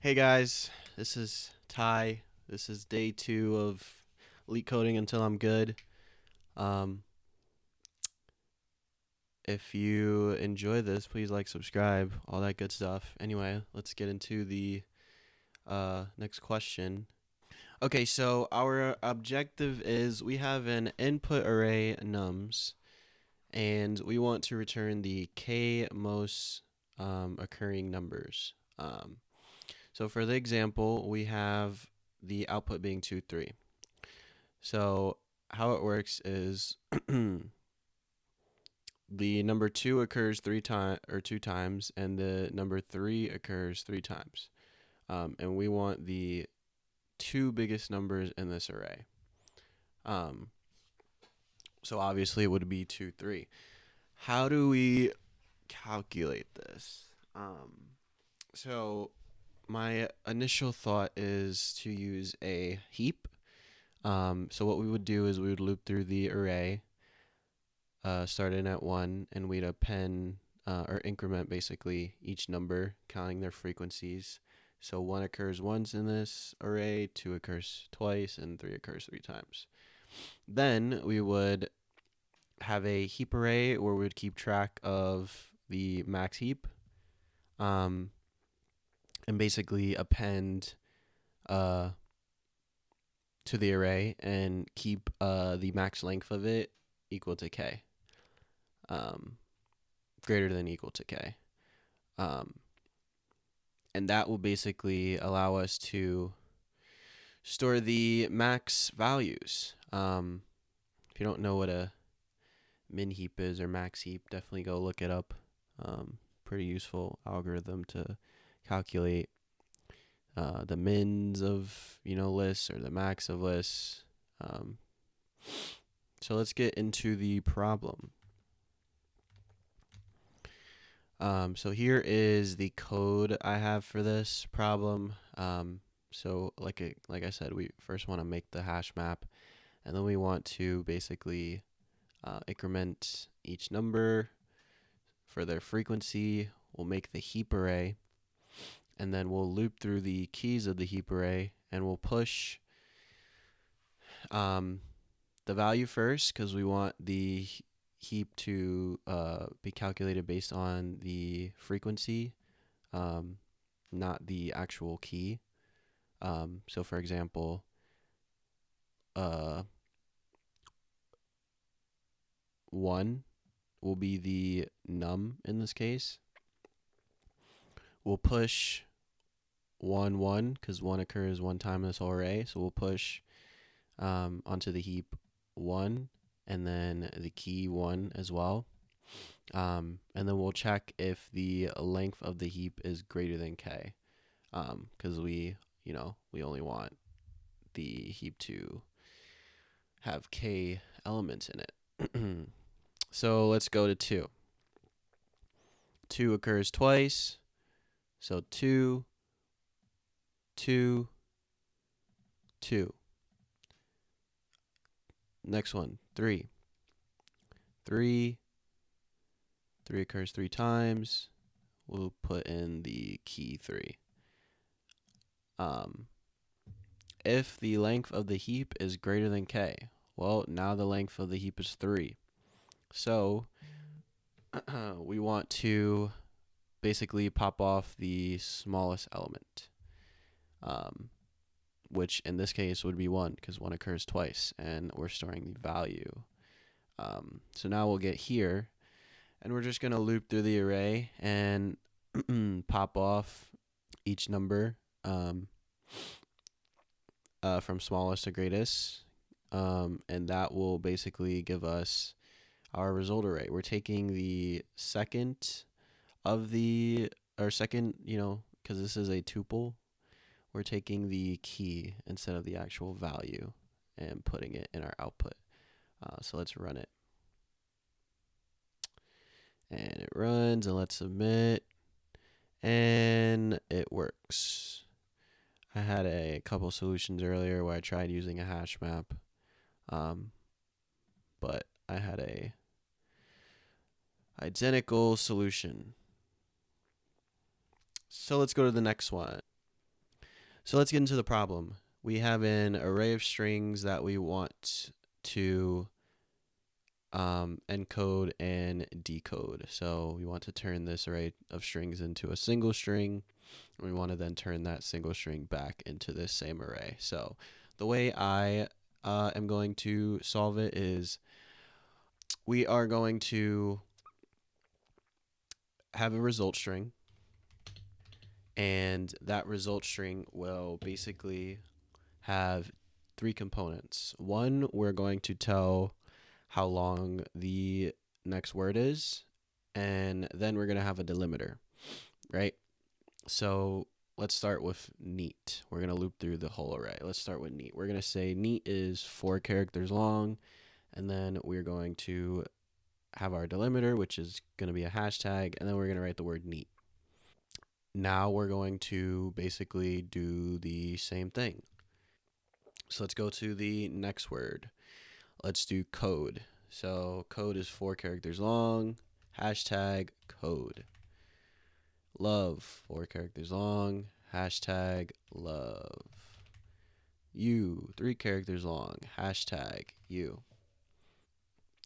Hey guys, this is Ty. This is day 2 of leak coding until I'm good. Um, if you enjoy this, please like, subscribe, all that good stuff. Anyway, let's get into the next question. Okay, so our objective is we have an input array nums, and we want to return the k most occurring numbers. So for the example, we have the output being 2, 3. So how it works is the number 2 occurs 2 times, and the number 3 occurs 3 times. And we want the two biggest numbers in this array. Um, so obviously it would be 2, 3. How do we calculate this? So my initial thought is to use a heap. So what we would do is we would loop through the array, starting at 1, and we'd append or increment basically each number, counting their frequencies. So 1 occurs once in this array, 2 occurs twice, and 3 occurs 3 times. Then we would have a heap array where we would keep track of the max heap, and basically append uh, to the array and keep the max length of it equal to k, greater than equal to k. And that will basically allow us to store the max values. If you don't know what a min heap is or max heap, definitely go look it up. Pretty useful algorithm to calculate the mins of lists or the max of lists. So let's get into the problem. So here is the code I have for this problem. So like I said, we first want to make the hash map, and then we want to basically increment each number for their frequency. We'll make the heap array, and then we'll loop through the keys of the heap array, and we'll push the value first because we want the heap to be calculated based on the frequency, not the actual key. So for example, 1 will be the num in this case. We'll push 1, 1 because 1 occurs 1 time in this whole array. So we'll push onto the heap 1 and then the key 1 as well. And then we'll check if the length of the heap is greater than k, because we only want the heap to have k elements in it. So let's go to 2. 2 occurs twice, so 2, 2, 2. Next one, 3. 3 occurs 3 times. We'll put in the key 3. If the length of the heap is greater than k, well, now the length of the heap is 3. So we want to basically pop off the smallest element, which in this case would be 1 because 1 occurs twice, and we're storing the value. So now we'll get here, and we're just going to loop through the array and pop off each number from smallest to greatest, and that will basically give us our result array. We're taking the second of the, or second, because this is a tuple, we're taking the key instead of the actual value and putting it in our output. So let's run it. And it runs, and let's submit, and it works. I had a couple solutions earlier where I tried using a hash map, but I had a identical solution. So let's go to the next one. So let's get into the problem. We have an array of strings that we want to encode and decode. So we want to turn this array of strings into a single string. We want to then turn that single string back into this same array. So the way I am going to solve it is we are going to have a result string, and that result string will basically have three components. One, we're going to tell how long the next word is, and then we're going to have a delimiter, right? So let's start with neat. We're going to loop through the whole array. Let's start with neat. We're going to say neat is 4 characters long, and then we're going to have our delimiter, which is going to be a hashtag, and then we're going to write the word neat. Now we're going to basically do the same thing. So let's go to the next word. Let's do code. So code is 4 characters long, hashtag code. Love, 4 characters long, hashtag love. You, 3 characters long, hashtag you.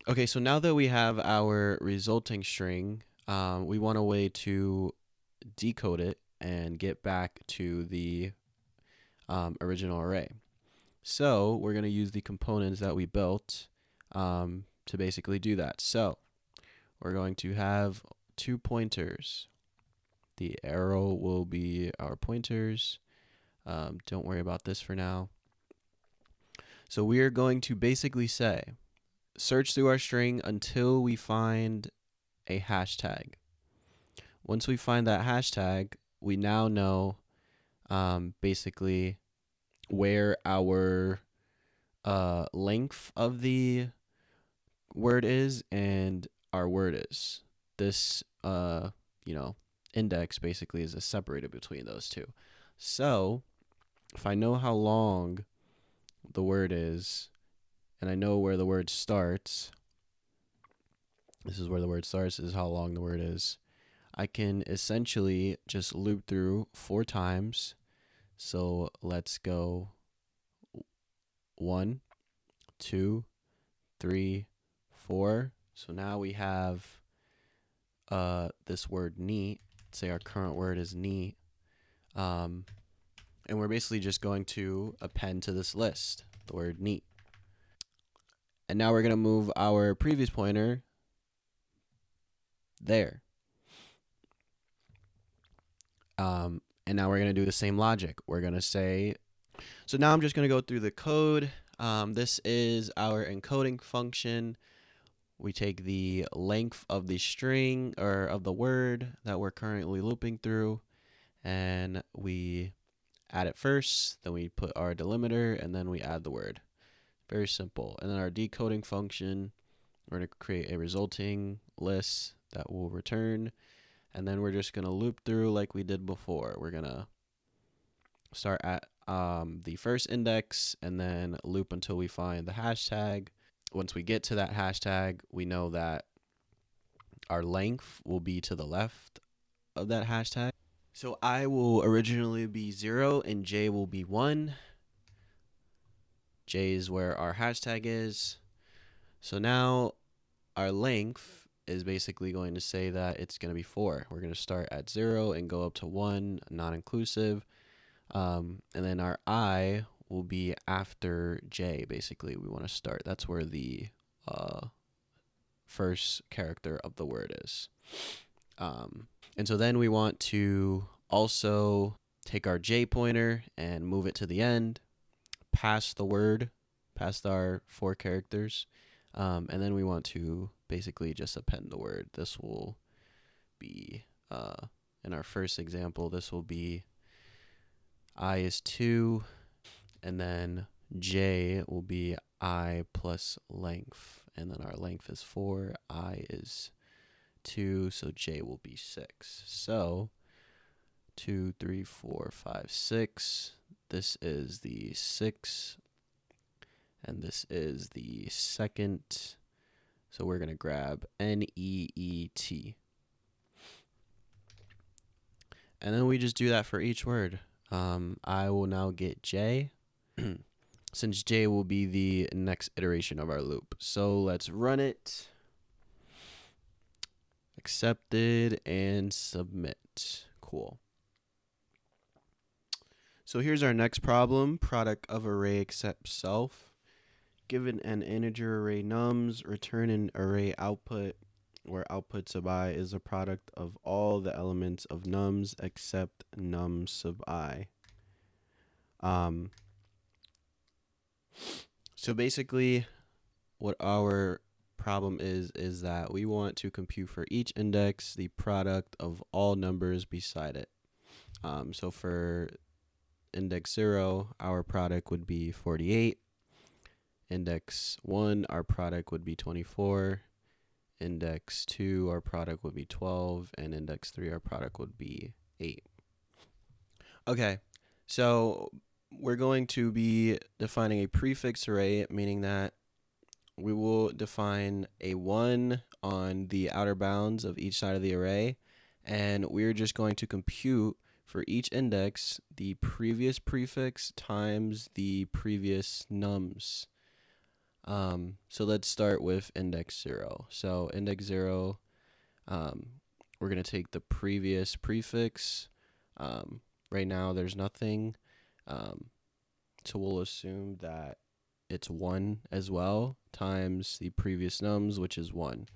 Okay, so now that we have our resulting string, we want a way to decode it and get back to the original array. So we're going to use the components that we built to basically do that. So we're going to have 2 pointers. The arrow will be our pointers. Don't worry about this for now. So we are going to basically say, search through our string until we find a hashtag. Once we find that hashtag, we now know basically where our length of the word is and our word is. This, index basically is a separator between those two. So if I know how long the word is and I know where the word starts, this is where the word starts, this is how long the word is, I can essentially just loop through 4 times. So let's go 1, 2, 3, 4. So now we have this word neat. Let's say our current word is neat. And we're basically just going to append to this list the word neat. And now we're going to move our previous pointer there. And now we're going to do the same logic. We're going to say, so now I'm just going to go through the code. This is our encoding function. We take the length of the string or of the word that we're currently looping through, and we add it first, then we put our delimiter, and then we add the word. Very simple. And then our decoding function, we're going to create a resulting list that will return, and then we're just going to loop through like we did before. We're going to start at the first index and then loop until we find the hashtag. Once we get to that hashtag, we know that our length will be to the left of that hashtag. So I will originally be 0 and J will be 1. J is where our hashtag is. So now our length is basically going to say that it's going to be 4. We're going to start at 0 and go up to 1, non-inclusive. And then our I will be after J, basically. We want to start. That's where the first character of the word is. And so then we want to also take our J pointer and move it to the end, past the word, past our 4 characters. And then we want to basically just append the word. This will be, in our first example, this will be I is 2, and then J will be I plus length, and then our length is 4, I is 2, so J will be 6. So 2, 3, 4, 5, 6. This is the 6, and this is the second. So we're going to grab NEET. And then we just do that for each word. I will now get j, since j will be the next iteration of our loop. So let's run it. Accepted and submit. Cool. So here's our next problem. Product of array except self. Given an integer array nums, return an array output where output sub I is a product of all the elements of nums except num sub I. So basically what our problem is that we want to compute for each index the product of all numbers beside it. So for index 0, our product would be 48. Index 1, our product would be 24. Index 2, our product would be 12. And index 3, our product would be 8. Okay, so we're going to be defining a prefix array, meaning that we will define a 1 on the outer bounds of each side of the array, and we're just going to compute for each index the previous prefix times the previous nums. So let's start with index 0. So index 0, we're going to take the previous prefix. Right now there's nothing, so we'll assume that it's 1 as well, times the previous nums, which is 1.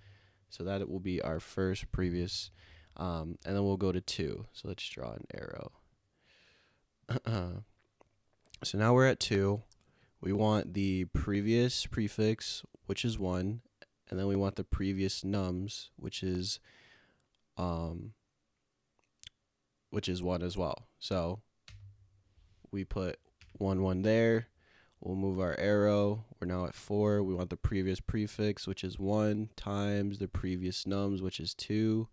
So that it will be our first previous, and then we'll go to 2. So let's draw an arrow. So now we're at 2. We want the previous prefix, which is 1, and then we want the previous nums, which is 1 as well. So we put 1, 1 there. We'll move our arrow. We're now at 4. We want the previous prefix, which is 1, times the previous nums, which is 2.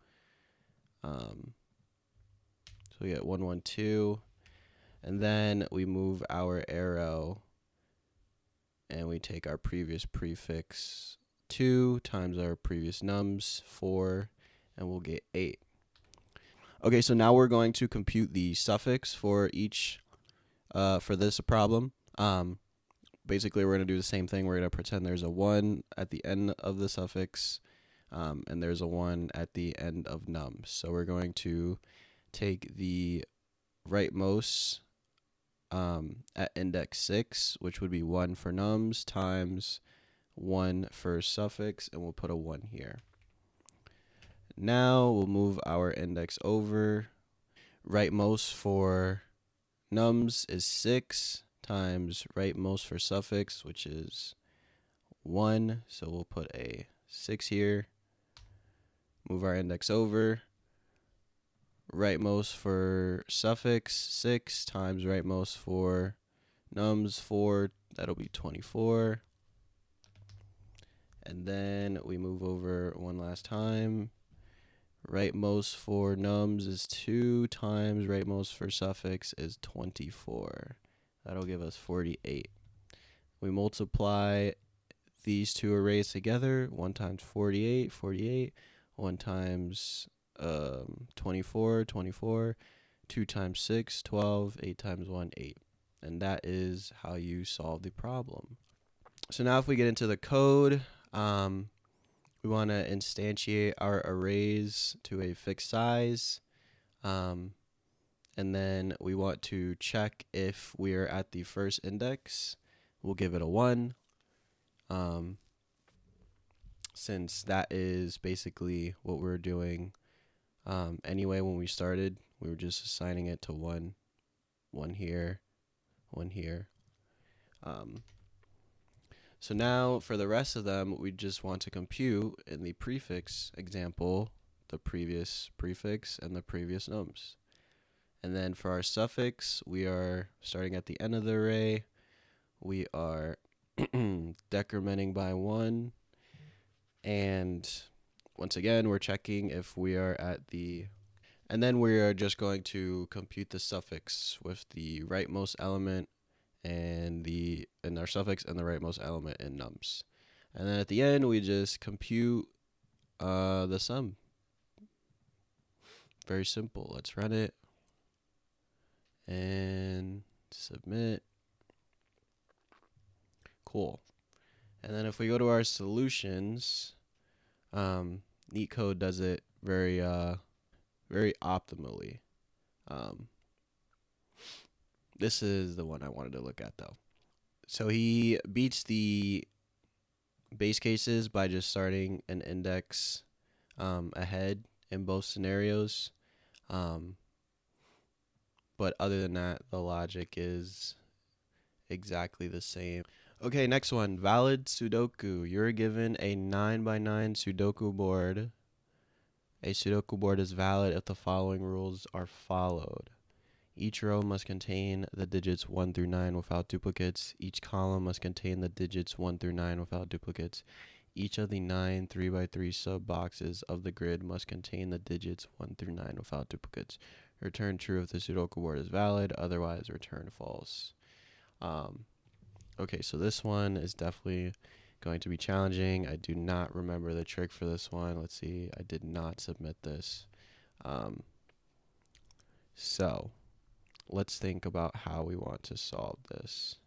So we get 1, 1, 2. And then we move our arrow and we take our previous prefix 2 times our previous nums 4, and we'll get 8. Okay, so now we're going to compute the suffix for each for this problem. Basically, we're going to do the same thing. We're going to pretend there's a 1 at the end of the suffix, and there's a 1 at the end of nums. So we're going to take the rightmost at index 6, which would be 1 for nums, times 1 for suffix, and we'll put a 1 here. Now we'll move our index over. Rightmost for nums is 6, times rightmost for suffix, which is 1. So we'll put a 6 here. Move our index over. Rightmost for suffix 6 times rightmost for nums 4. That'll be 24. And then we move over one last time. Rightmost for nums is 2 times rightmost for suffix is 24. That'll give us 48. We multiply these two arrays together. 1 times 48, 48. 1 times 24, 24. 2 times 6, 12. 8 times 1, 8. And that is how you solve the problem. So now if we get into the code, we want to instantiate our arrays to a fixed size. And then we want to check if we are at the first index. We'll give it a 1. Since that is basically what we're doing anyway when we started. We were just assigning it to 1, 1 here, 1 here. So now for the rest of them, we just want to compute in the prefix example the previous prefix and the previous nums. And then for our suffix, we are starting at the end of the array. We are decrementing by 1. And once again, we're checking if we are at the... And then we are just going to compute the suffix with the rightmost element and our suffix and the rightmost element in nums. And then at the end, we just compute the sum. Very simple. Let's run it. and submit. Cool. And then if we go to our solutions, Leetcode does it very optimally. This is the one I wanted to look at though. So he beats the base cases by just starting an index ahead in both scenarios. But other than that, the logic is exactly the same. Okay, next one. Valid Sudoku. You're given a 9x9 Sudoku board. A Sudoku board is valid if the following rules are followed. Each row must contain the digits 1 through 9 without duplicates. Each column must contain the digits 1 through 9 without duplicates. Each of the 9 3x3 sub boxes of the grid must contain the digits 1 through 9 without duplicates. Return true if the Sudoku board is valid, otherwise return false. Okay, so this one is definitely going to be challenging. I do not remember the trick for this one. Let's see, I did not submit this. So let's think about how we want to solve this.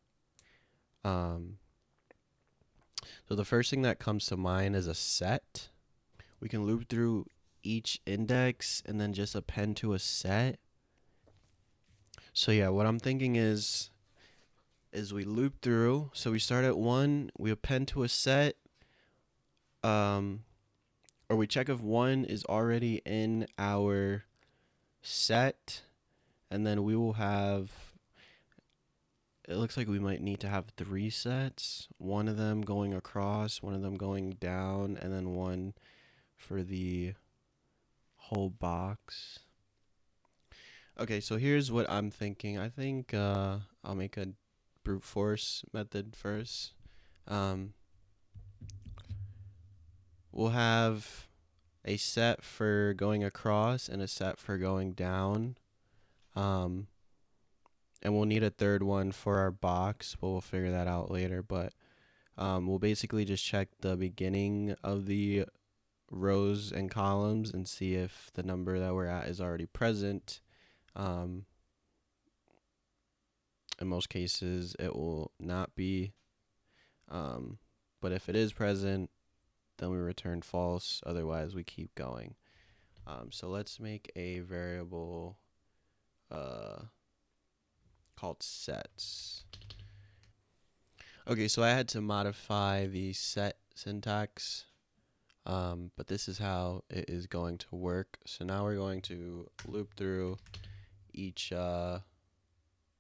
So the first thing that comes to mind is a set. We can loop through each index and then just append to a set. So yeah, what I'm thinking is we loop through. So we start at 1, we append to a set, or we check if 1 is already in our set, and then we will have, it looks like we might need to have 3 sets, one of them going across, one of them going down, and then one for the whole box. Okay, so here's what I'm thinking. I think I'll make a brute force method first. We'll have a set for going across and a set for going down. And we'll need a third one for our box, but we'll figure that out later. But we'll basically just check the beginning of the rows and columns and see if the number that we're at is already present. In most cases, it will not be. But if it is present, then we return false. Otherwise, we keep going. So let's make a variable called sets. Okay, so I had to modify the set syntax, but this is how it is going to work. So now we're going to loop through each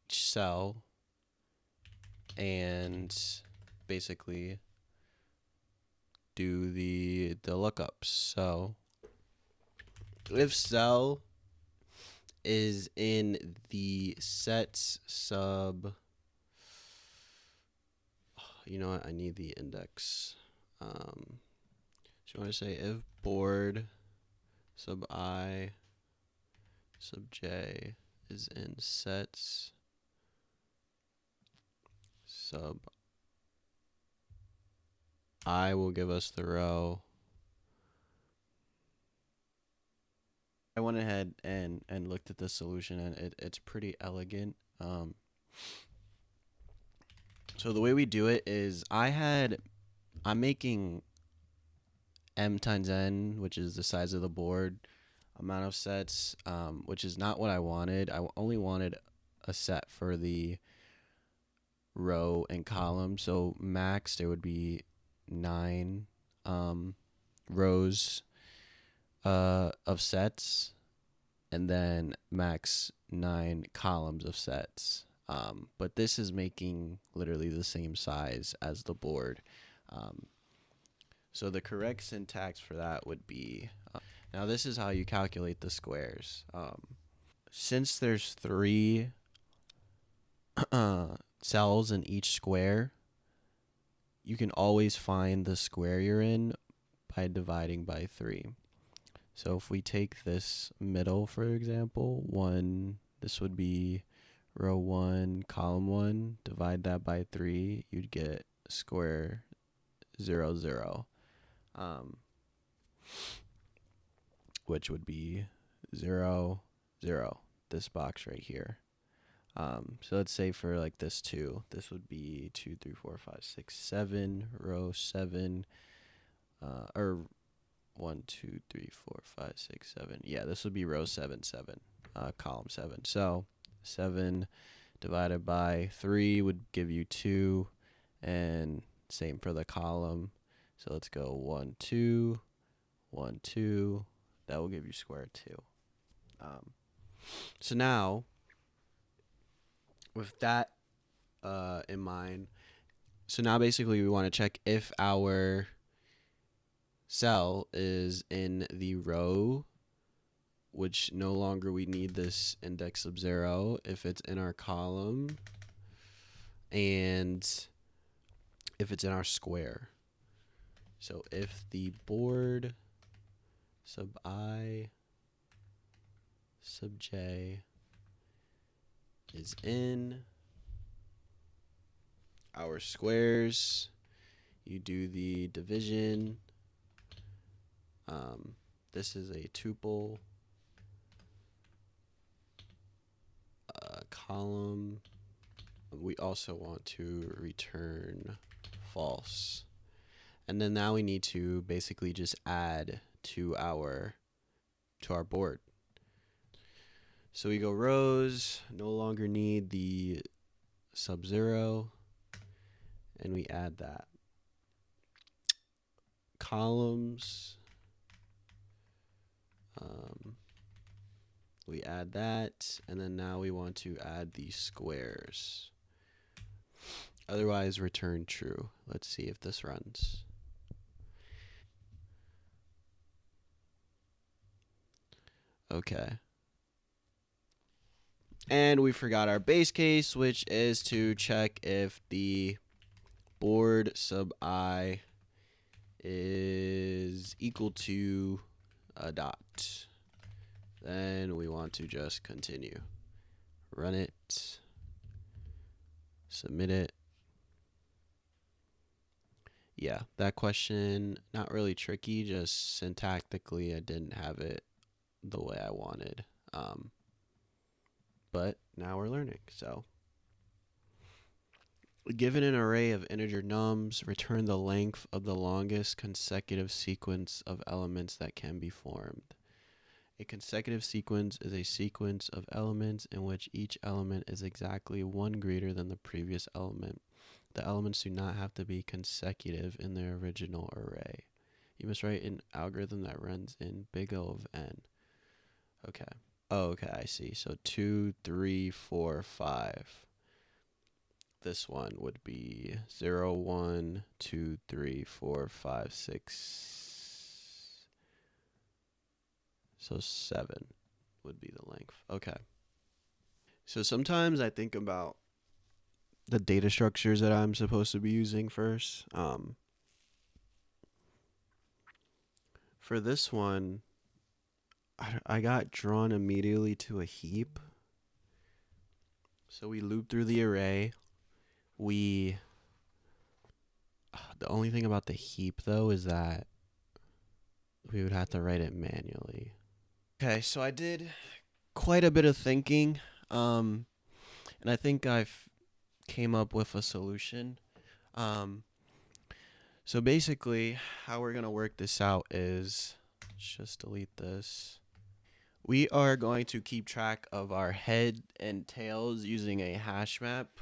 cell and basically do the lookups. So if cell is in the sets sub, you know what, I need the index. So you want to say if board sub I sub j is in sets sub I will give us the row. I went ahead and looked at the solution, and it's pretty elegant. So the way we do it is I'm making m times n, which is the size of the board, amount of sets, which is not what I wanted. I only wanted a set for the row and column. So max there would be 9 rows of sets, and then max 9 columns of sets. But this is making literally the same size as the board. So the correct syntax for that would be, now this is how you calculate the squares. Since there's 3 cells in each square, you can always find the square you're in by dividing by 3. So if we take this middle, for example, 1, this would be row 1, column 1, divide that by 3, you'd get square 0, 0, which would be 0, 0, this box right here. So let's say for like this 2, this would be 2, 3, 4, 5, 6, 7, row 7, or 1, 2, 3, 4, 5, 6, 7. Yeah, this would be row 7, 7, column 7. So 7 divided by 3 would give you 2, and same for the column. So let's go 1, 2, 1, 2. That will give you square 2. So now, with that in mind, so now basically we want to check if our cell is in the row, which no longer we need this index of 0, if it's in our column, and if it's in our square. So if the board sub I sub j is in our squares, you do the division. This is a tuple, column. We also want to return false. And then now we need to basically just add to our board. So we go rows, no longer need the sub 0, and we add that. Columns, we add that, and then now we want to add the squares. Otherwise, return true. Let's see if this runs. Okay. And we forgot our base case, which is to check if the board sub I is equal to a dot. Then we want to just continue. Run it. Submit it. Yeah, that question, not really tricky, just syntactically I didn't have it the way I wanted. But now we're learning. So, given an array of integer nums, return the length of the longest consecutive sequence of elements that can be formed. A consecutive sequence is a sequence of elements in which each element is exactly one greater than the previous element. The elements do not have to be consecutive in their original array. You must write an algorithm that runs in big O of n. Okay. Oh, okay, I see. So 2, 3, 4, 5. This one would be 0, 1, 2, 3, 4, 5, 6. So 7 would be the length. Okay. So sometimes I think about the data structures that I'm supposed to be using first. For this one, I got drawn immediately to a heap. So we loop through the array. The only thing about the heap though is that we would have to write it manually. Okay, so I did quite a bit of thinking, and I think I've came up with a solution. So basically, how we're gonna work this out is, let's just delete this. We are going to keep track of our head and tails using a hash map.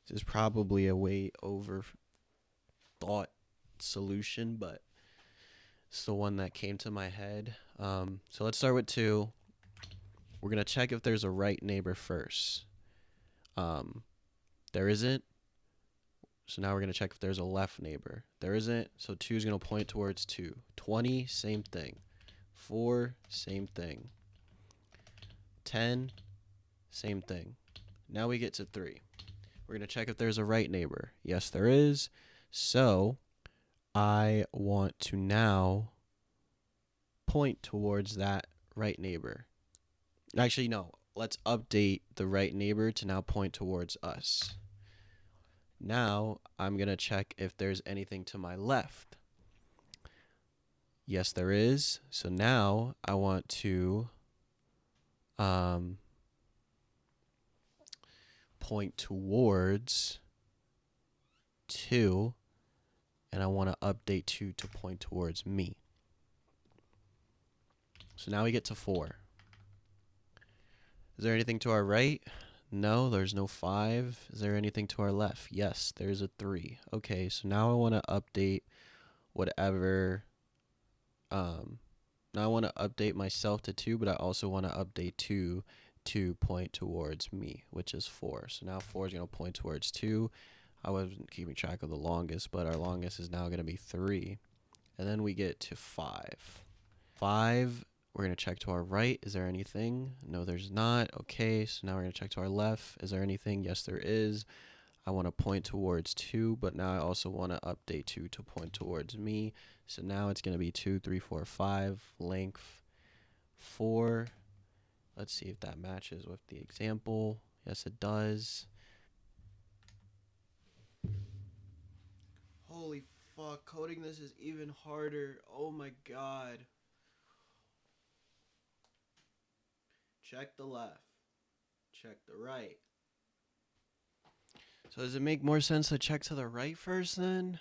This is probably a way overthought solution, but it's the one that came to my head. So let's start with 2. We're going to check if there's a right neighbor first. There isn't. So now we're going to check if there's a left neighbor. There isn't. So 2 is going to point towards 2. 20, same thing. 4, same thing. 10, same thing. Now we get to 3. We're going to check if there's a right neighbor. Yes, there is. So I want to now point towards that right neighbor. Actually, no. Let's update the right neighbor to now point towards us. Now I'm going to check if there's anything to my left. Yes, there is. So now I want to point towards 2, and I want to update 2 to point towards me. So now we get to 4. Is there anything to our right? No, there's no 5. Is there anything to our left? Yes, there's a 3. Okay, so now I want to update whatever. Now I want to update myself to 2, but I also want to update 2 to point towards me, which is 4. So now 4 is going to point towards 2. I wasn't keeping track of the longest, but our longest is now going to be 3. And then we get to 5. 5, we're going to check to our right. Is there anything? No, there's not. Okay, so now we're going to check to our left. Is there anything? Yes, there is. I want to point towards 2, but now I also want to update 2 to point towards me. So now it's going to be 2, 3, 4, 5, length 4. Let's see if that matches with the example. Yes, it does. Holy fuck, coding this is even harder. Oh my god. Check the left. Check the right. So does it make more sense to check to the right first then?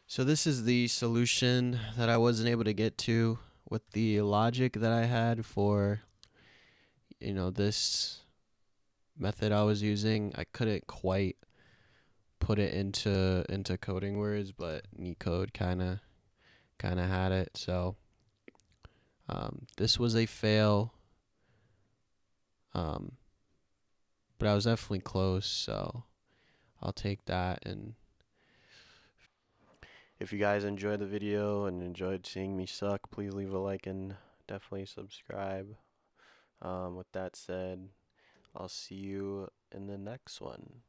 So this is the solution that I wasn't able to get to with the logic that I had for, this method I was using. I couldn't quite put it into coding words, but Decode kind of had it. So this was a fail, but I was definitely close. So I'll take that. And if you guys enjoyed the video and enjoyed seeing me suck, please leave a like and definitely subscribe. With that said, I'll see you in the next one.